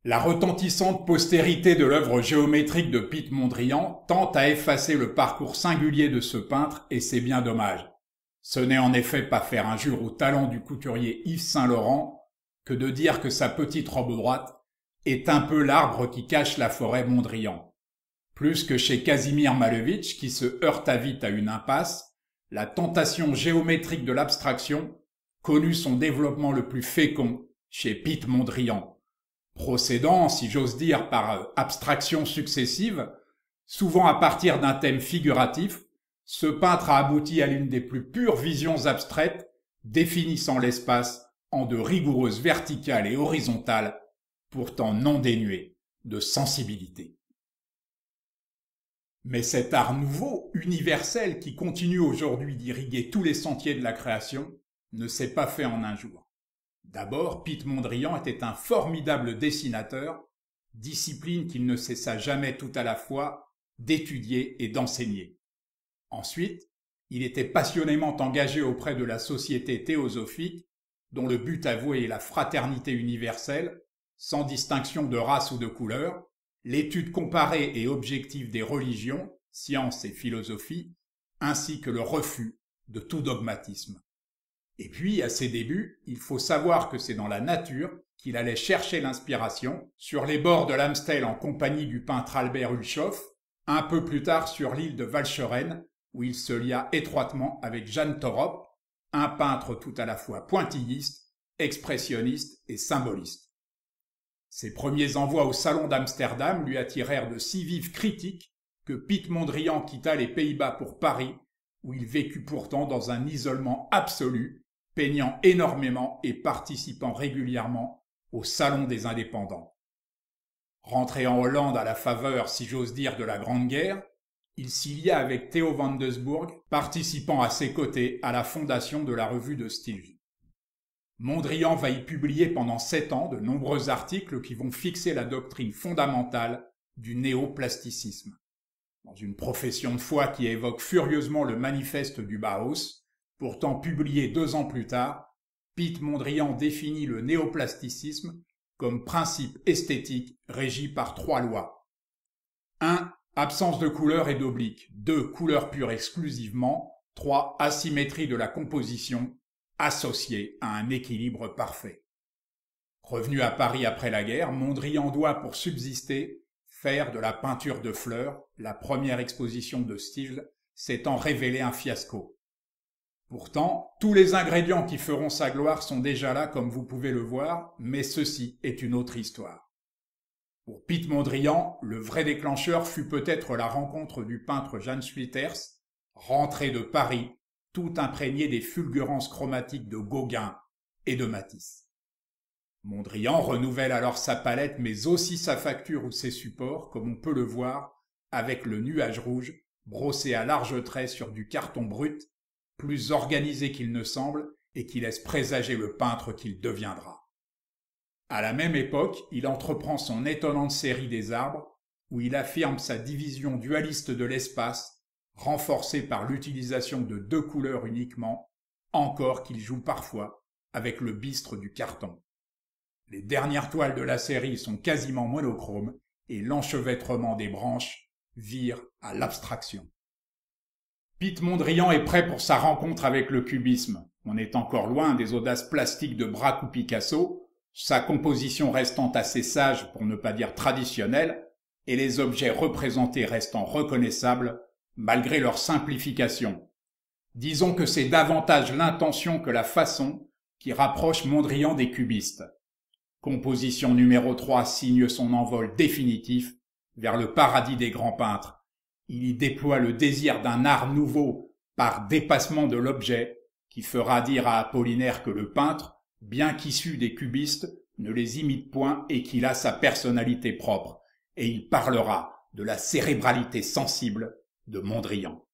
La retentissante postérité de l'œuvre géométrique de Piet Mondrian tente à effacer le parcours singulier de ce peintre et c'est bien dommage. Ce n'est en effet pas faire injure au talent du couturier Yves Saint-Laurent que de dire que sa petite robe droite est un peu l'arbre qui cache la forêt Mondrian. Plus que chez Casimir Malevich qui se heurta vite à une impasse, la tentation géométrique de l'abstraction connut son développement le plus fécond chez Piet Mondrian. Procédant, si j'ose dire, par abstractions successives, souvent à partir d'un thème figuratif, ce peintre a abouti à l'une des plus pures visions abstraites, définissant l'espace en de rigoureuses verticales et horizontales, pourtant non dénuées de sensibilité. Mais cet art nouveau, universel, qui continue aujourd'hui d'irriguer tous les sentiers de la création, ne s'est pas fait en un jour. D'abord, Piet Mondrian était un formidable dessinateur, discipline qu'il ne cessa jamais tout à la fois d'étudier et d'enseigner. Ensuite, il était passionnément engagé auprès de la Société théosophique, dont le but avoué est la fraternité universelle, sans distinction de race ou de couleur, l'étude comparée et objective des religions, sciences et philosophie, ainsi que le refus de tout dogmatisme. Et puis, à ses débuts, il faut savoir que c'est dans la nature qu'il allait chercher l'inspiration, sur les bords de l'Amstel en compagnie du peintre Albert Hulshoff, un peu plus tard sur l'île de Walcheren, où il se lia étroitement avec Jan Toorop, un peintre tout à la fois pointilliste, expressionniste et symboliste. Ses premiers envois au Salon d'Amsterdam lui attirèrent de si vives critiques que Piet Mondrian quitta les Pays-Bas pour Paris, où il vécut pourtant dans un isolement absolu, peignant énormément et participant régulièrement au Salon des Indépendants. Rentré en Hollande à la faveur, si j'ose dire, de la Grande Guerre, il s'y lia avec Theo van Doesburg, participant à ses côtés à la fondation de la revue de style. Mondrian va y publier pendant 7 ans de nombreux articles qui vont fixer la doctrine fondamentale du néoplasticisme. Dans une profession de foi qui évoque furieusement le manifeste du Bauhaus, pourtant publié 2 ans plus tard, Piet Mondrian définit le néoplasticisme comme principe esthétique régi par 3 lois. 1. Absence de couleur et d'oblique. 2. Couleur pure exclusivement. 3. Asymétrie de la composition, associée à un équilibre parfait. Revenu à Paris après la guerre, Mondrian doit, pour subsister, faire de la peinture de fleurs, la première exposition de style, s'étant révélée un fiasco. Pourtant, tous les ingrédients qui feront sa gloire sont déjà là, comme vous pouvez le voir, mais ceci est une autre histoire. Pour Piet Mondrian, le vrai déclencheur fut peut-être la rencontre du peintre Jan Slyters, rentré de Paris, tout imprégné des fulgurances chromatiques de Gauguin et de Matisse. Mondrian renouvelle alors sa palette, mais aussi sa facture ou ses supports, comme on peut le voir, avec le nuage rouge, brossé à larges traits sur du carton brut, plus organisé qu'il ne semble, et qui laisse présager le peintre qu'il deviendra. À la même époque, il entreprend son étonnante série des arbres, où il affirme sa division dualiste de l'espace, renforcée par l'utilisation de 2 couleurs uniquement, encore qu'il joue parfois avec le bistre du carton. Les dernières toiles de la série sont quasiment monochromes, et l'enchevêtrement des branches vire à l'abstraction. Piet Mondrian est prêt pour sa rencontre avec le cubisme. On est encore loin des audaces plastiques de Braque ou Picasso, sa composition restant assez sage pour ne pas dire traditionnelle, et les objets représentés restant reconnaissables malgré leur simplification. Disons que c'est davantage l'intention que la façon qui rapproche Mondrian des cubistes. Composition numéro 3 signe son envol définitif vers le paradis des grands peintres. Il y déploie le désir d'un art nouveau par dépassement de l'objet qui fera dire à Apollinaire que le peintre, bien qu'issu des cubistes, ne les imite point et qu'il a sa personnalité propre. Et il parlera de la cérébralité sensible de Mondrian.